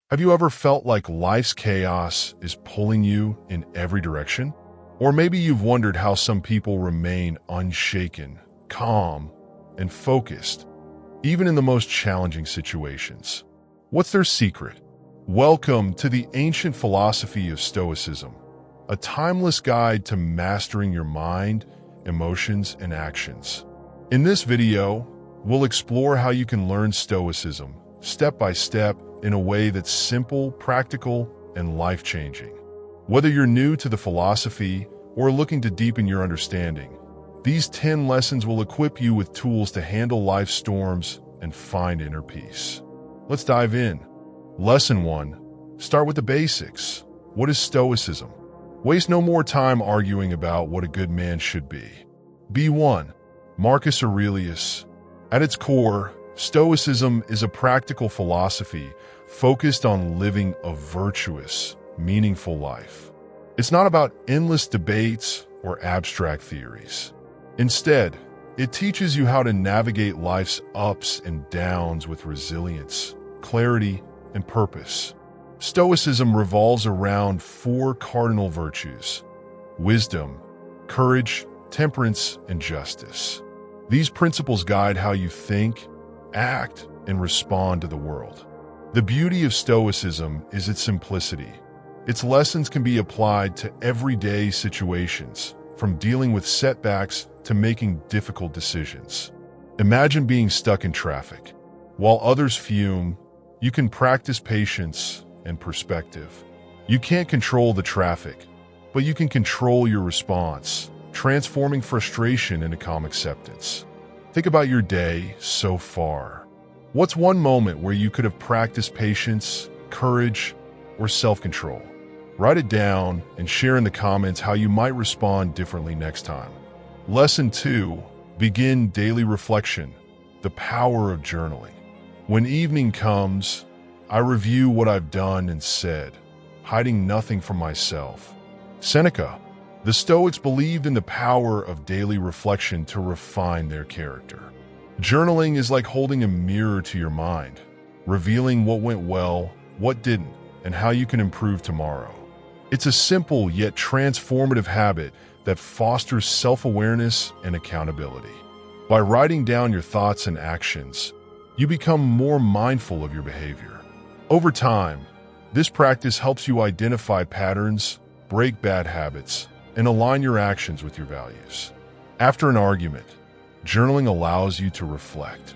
Have you ever felt like life's chaos is pulling you in every direction? Or maybe you've wondered how some people remain unshaken, calm, and focused, even in the most challenging situations. What's their secret? Welcome to the ancient philosophy of Stoicism, a timeless guide to mastering your mind, emotions, and actions. In this video, we'll explore how you can learn Stoicism step by step in a way that's simple, practical, and life-changing. Whether you're new to the philosophy or looking to deepen your understanding, these 10 lessons will equip you with tools to handle life's storms and find inner peace. Let's dive in. Lesson 1. Start with the basics. What is Stoicism? Waste no more time arguing about what a good man should be. B1. Marcus Aurelius. At its core, Stoicism is a practical philosophy focused on living a virtuous, meaningful life. It's not about endless debates or abstract theories. Instead, it teaches you how to navigate life's ups and downs with resilience, clarity, and purpose. Stoicism revolves around 4 cardinal virtues: wisdom, courage, temperance, and justice. These principles guide how you think, act, and respond to the world. The beauty of Stoicism is its simplicity. Its lessons can be applied to everyday situations, from dealing with setbacks to making difficult decisions. Imagine being stuck in traffic. While others fume, you can practice patience and perspective. You can't control the traffic, but you can control your response, transforming frustration into calm acceptance. Think about your day so far. What's one moment where you could have practiced patience, courage, or self-control? Write it down and share in the comments how you might respond differently next time. Lesson 2. Begin daily reflection. The power of journaling. When evening comes, I review what I've done and said, hiding nothing from myself. Seneca. The Stoics believed in the power of daily reflection to refine their character. Journaling is like holding a mirror to your mind, revealing what went well, what didn't, and how you can improve tomorrow. It's a simple yet transformative habit that fosters self-awareness and accountability. By writing down your thoughts and actions, you become more mindful of your behavior. Over time, this practice helps you identify patterns, break bad habits, and align your actions with your values. After an argument, journaling allows you to reflect.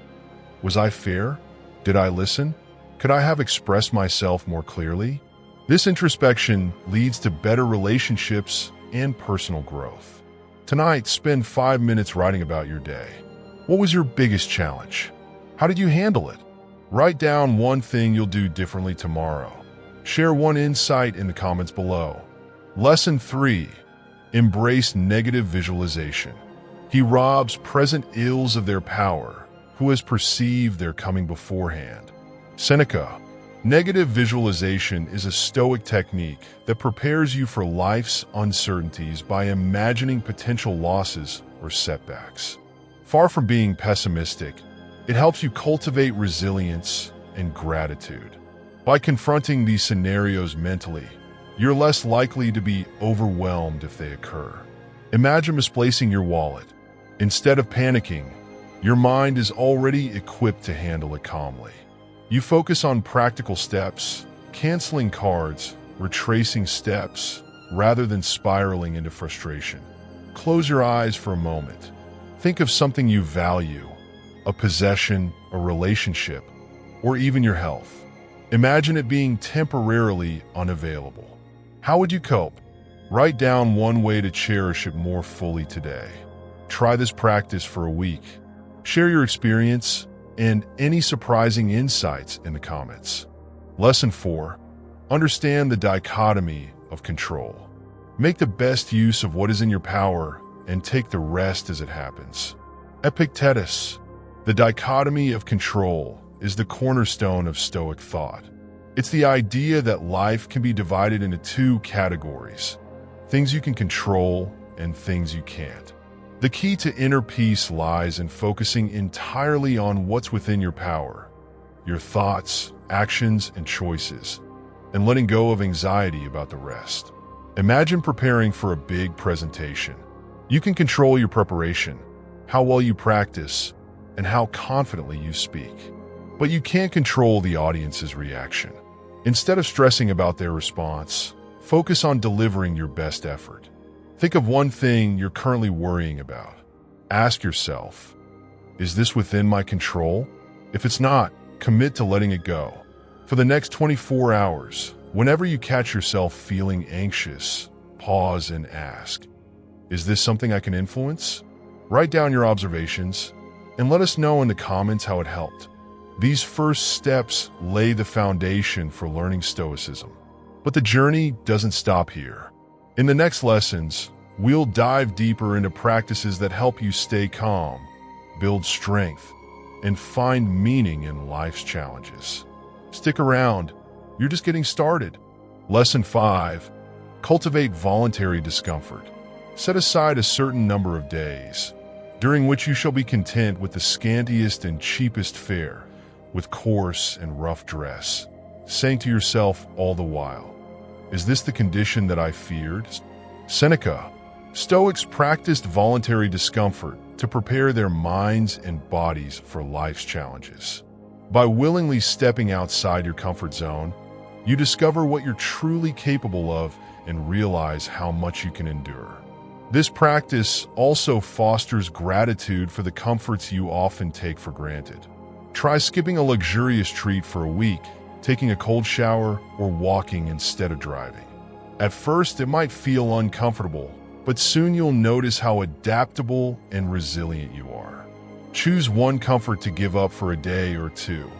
Was I fair? Did I listen? Could I have expressed myself more clearly? This introspection leads to better relationships and personal growth. Tonight, spend 5 minutes writing about your day. What was your biggest challenge? How did you handle it? Write down one thing you'll do differently tomorrow. Share one insight in the comments below. Lesson 3. Embrace negative visualization. He robs present ills of their power, who has perceived their coming beforehand. Seneca. Negative visualization is a Stoic technique that prepares you for life's uncertainties by imagining potential losses or setbacks. Far from being pessimistic, it helps you cultivate resilience and gratitude. By confronting these scenarios mentally, you're less likely to be overwhelmed if they occur. Imagine misplacing your wallet. Instead of panicking, your mind is already equipped to handle it calmly. You focus on practical steps, canceling cards, retracing steps, rather than spiraling into frustration. Close your eyes for a moment. Think of something you value, a possession, a relationship, or even your health. Imagine it being temporarily unavailable. How would you cope? Write down one way to cherish it more fully today. Try this practice for a week. Share your experience and any surprising insights in the comments. Lesson 4. Understand the dichotomy of control. Make the best use of what is in your power and take the rest as it happens. Epictetus. The dichotomy of control is the cornerstone of Stoic thought. It's the idea that life can be divided into 2 categories: things you can control and things you can't. The key to inner peace lies in focusing entirely on what's within your power: your thoughts, actions and choices, and letting go of anxiety about the rest. Imagine preparing for a big presentation. You can control your preparation, how well you practice, and how confidently you speak. But you can't control the audience's reaction. Instead of stressing about their response, focus on delivering your best effort. Think of one thing you're currently worrying about. Ask yourself, is this within my control? If it's not, commit to letting it go. For the next 24 hours, whenever you catch yourself feeling anxious, pause and ask, is this something I can influence? Write down your observations and let us know in the comments how it helped. These first steps lay the foundation for learning Stoicism. But the journey doesn't stop here. In the next lessons, we'll dive deeper into practices that help you stay calm, build strength, and find meaning in life's challenges. Stick around, you're just getting started. Lesson 5. Cultivate voluntary discomfort. Set aside a certain number of days, during which you shall be content with the scantiest and cheapest fare, with coarse and rough dress, saying to yourself all the while, is this the condition that I feared? Seneca. Stoics practiced voluntary discomfort to prepare their minds and bodies for life's challenges. By willingly stepping outside your comfort zone, you discover what you're truly capable of and realize how much you can endure. This practice also fosters gratitude for the comforts you often take for granted. Try skipping a luxurious treat for a week, taking a cold shower, or walking instead of driving. At first, it might feel uncomfortable, but soon you'll notice how adaptable and resilient you are. Choose one comfort to give up for a day or two.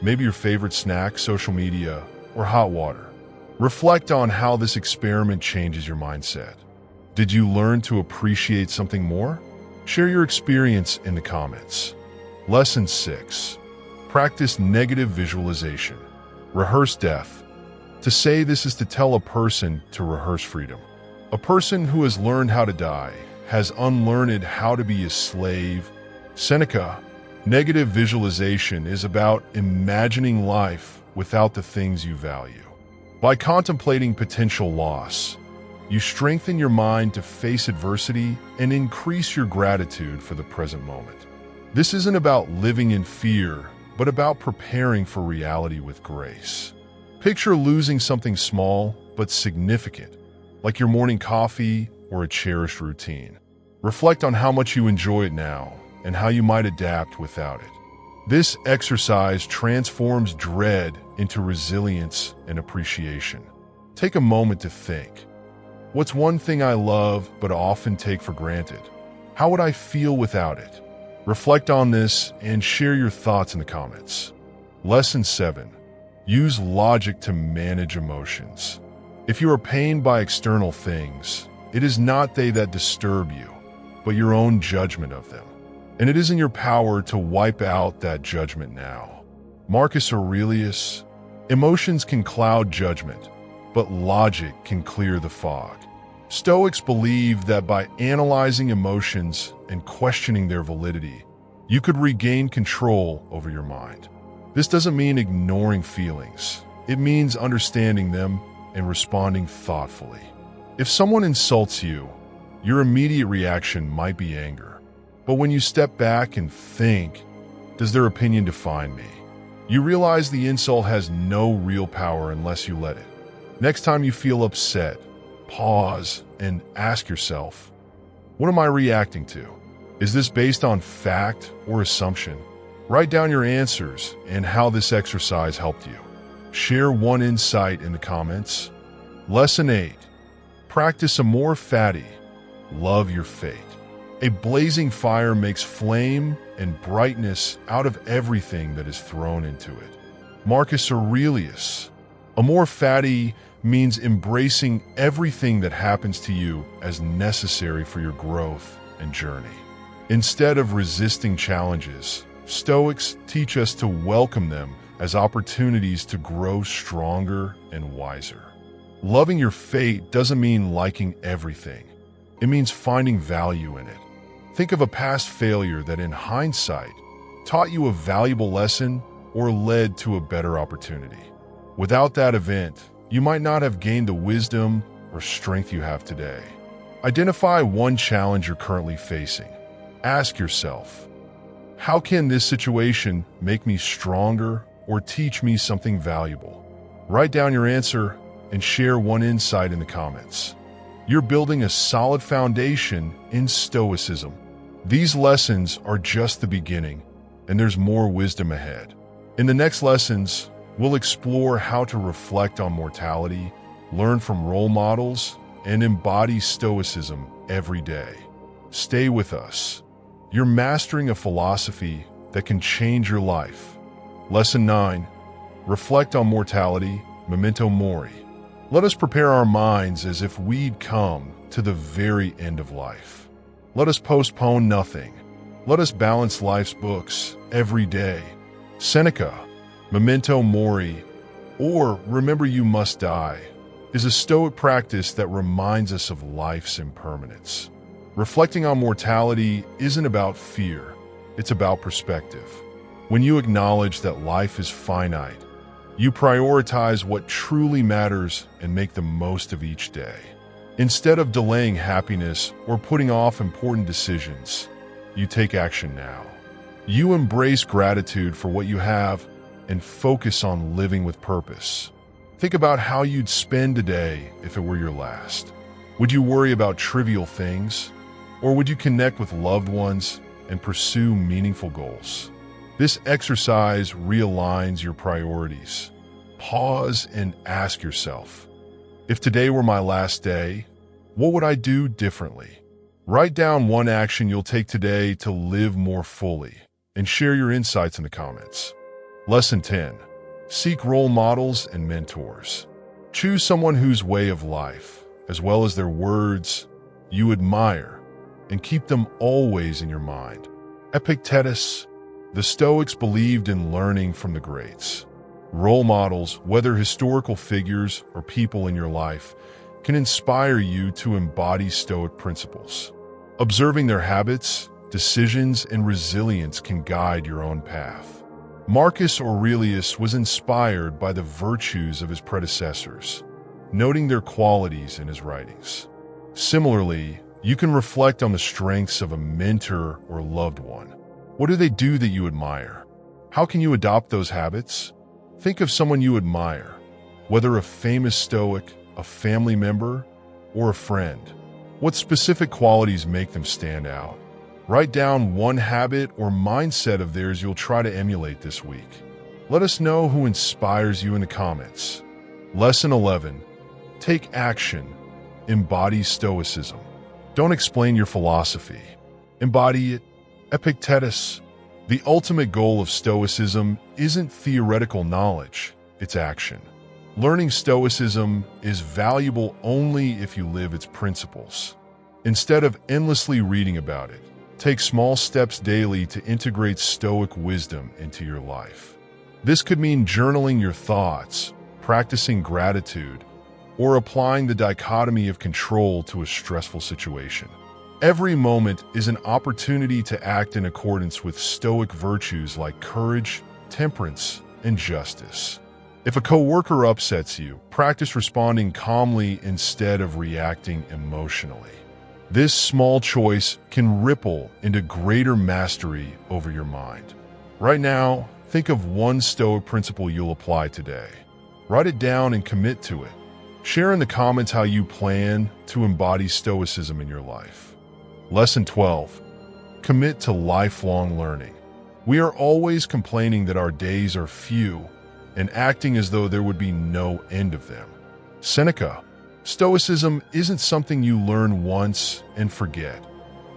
Maybe your favorite snack, social media, or hot water. Reflect on how this experiment changes your mindset. Did you learn to appreciate something more? Share your experience in the comments. Lesson 6. Practice negative visualization. Rehearse death. To say this is to tell a person to rehearse freedom. A person who has learned how to die has unlearned how to be a slave. Seneca. Negative visualization is about imagining life without the things you value. By contemplating potential loss, you strengthen your mind to face adversity and increase your gratitude for the present moment. This isn't about living in fear, but about preparing for reality with grace. Picture losing something small but significant, like your morning coffee or a cherished routine. Reflect on how much you enjoy it now and how you might adapt without it. This exercise transforms dread into resilience and appreciation. Take a moment to think. What's one thing I love but often take for granted? How would I feel without it? Reflect on this and share your thoughts in the comments. Lesson 7. Use logic to manage emotions. If you are pained by external things, it is not they that disturb you, but your own judgment of them. And it is in your power to wipe out that judgment now. Marcus Aurelius. Emotions can cloud judgment, but logic can clear the fog. Stoics believe that by analyzing emotions and questioning their validity, you could regain control over your mind. This doesn't mean ignoring feelings. It means understanding them and responding thoughtfully. If someone insults you, your immediate reaction might be anger. But when you step back and think, does their opinion define me? You realize the insult has no real power unless you let it. Next time you feel upset, pause and ask yourself, what am I reacting to? Is this based on fact or assumption? Write down your answers and how this exercise helped you. Share one insight in the comments. Lesson 8. Practice amor fati. Love your fate. A blazing fire makes flame and brightness out of everything that is thrown into it. Marcus Aurelius. Amor fati means embracing everything that happens to you as necessary for your growth and journey. Instead of resisting challenges, Stoics teach us to welcome them as opportunities to grow stronger and wiser. Loving your fate doesn't mean liking everything. It means finding value in it. Think of a past failure that in hindsight taught you a valuable lesson or led to a better opportunity. Without that event, you might not have gained the wisdom or strength you have today. Identify one challenge you're currently facing. Ask yourself, how can this situation make me stronger or teach me something valuable? Write down your answer and share one insight in the comments. You're building a solid foundation in Stoicism. These lessons are just the beginning, and there's more wisdom ahead. In the next lessons, we'll explore how to reflect on mortality, learn from role models, and embody Stoicism every day. Stay with us. You're mastering a philosophy that can change your life. Lesson 9. Reflect on mortality, Memento Mori. Let us prepare our minds as if we'd come to the very end of life. Let us postpone nothing. Let us balance life's books every day. Seneca, Memento Mori, or Remember You Must Die, is a Stoic practice that reminds us of life's impermanence. Reflecting on mortality isn't about fear, it's about perspective. When you acknowledge that life is finite, you prioritize what truly matters and make the most of each day. Instead of delaying happiness or putting off important decisions, you take action now. You embrace gratitude for what you have and focus on living with purpose. Think about how you'd spend a day if it were your last. Would you worry about trivial things? Or would you connect with loved ones and pursue meaningful goals? This exercise realigns your priorities. Pause and ask yourself, if today were my last day, what would I do differently? Write down one action you'll take today to live more fully and share your insights in the comments. Lesson 10. Seek role models and mentors. Choose someone whose way of life, as well as their words, you admire, and keep them always in your mind. Epictetus, the Stoics believed in learning from the greats. Role models, whether historical figures or people in your life, can inspire you to embody Stoic principles. Observing their habits, decisions, and resilience can guide your own path. Marcus Aurelius was inspired by the virtues of his predecessors, noting their qualities in his writings. Similarly, you can reflect on the strengths of a mentor or loved one. What do they do that you admire? How can you adopt those habits? Think of someone you admire, whether a famous Stoic, a family member, or a friend. What specific qualities make them stand out? Write down one habit or mindset of theirs you'll try to emulate this week. Let us know who inspires you in the comments. Lesson 11. Take action. Embody Stoicism. Don't explain your philosophy. Embody it. Epictetus. The ultimate goal of Stoicism isn't theoretical knowledge, it's action. Learning Stoicism is valuable only if you live its principles. Instead of endlessly reading about it, take small steps daily to integrate Stoic wisdom into your life. This could mean journaling your thoughts, practicing gratitude, or applying the dichotomy of control to a stressful situation. Every moment is an opportunity to act in accordance with Stoic virtues like courage, temperance, and justice. If a coworker upsets you, practice responding calmly instead of reacting emotionally. This small choice can ripple into greater mastery over your mind. Right now, think of one Stoic principle you'll apply today. Write it down and commit to it. Share in the comments how you plan to embody Stoicism in your life. Lesson 12. Commit to lifelong learning. We are always complaining that our days are few and acting as though there would be no end of them. Seneca, Stoicism isn't something you learn once and forget.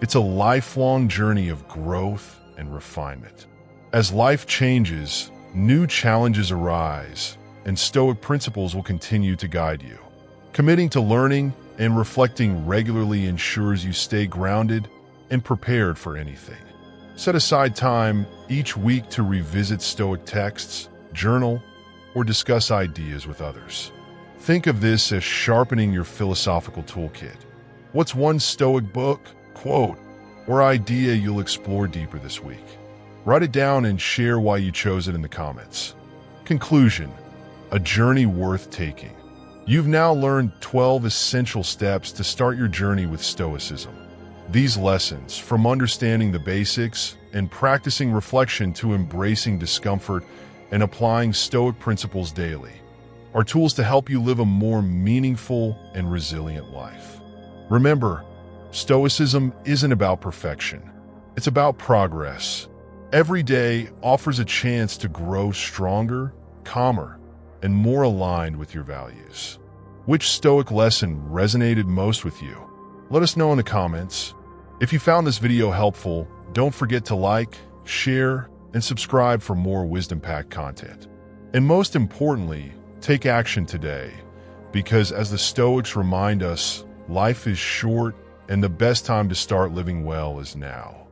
It's a lifelong journey of growth and refinement. As life changes, new challenges arise, and Stoic principles will continue to guide you. Committing to learning and reflecting regularly ensures you stay grounded and prepared for anything. Set aside time each week to revisit Stoic texts, journal, or discuss ideas with others. Think of this as sharpening your philosophical toolkit. What's one Stoic book, quote, or idea you'll explore deeper this week? Write it down and share why you chose it in the comments. Conclusion: a journey worth taking. You've now learned 12 essential steps to start your journey with Stoicism. These lessons, from understanding the basics and practicing reflection to embracing discomfort and applying Stoic principles daily, are tools to help you live a more meaningful and resilient life. Remember, Stoicism isn't about perfection. It's about progress. Every day offers a chance to grow stronger, calmer, and more aligned with your values. Which Stoic lesson resonated most with you? Let us know in the comments. If you found this video helpful, don't forget to like, share, and subscribe for more wisdom-packed content. And most importantly, take action today, because as the Stoics remind us, life is short and the best time to start living well is now.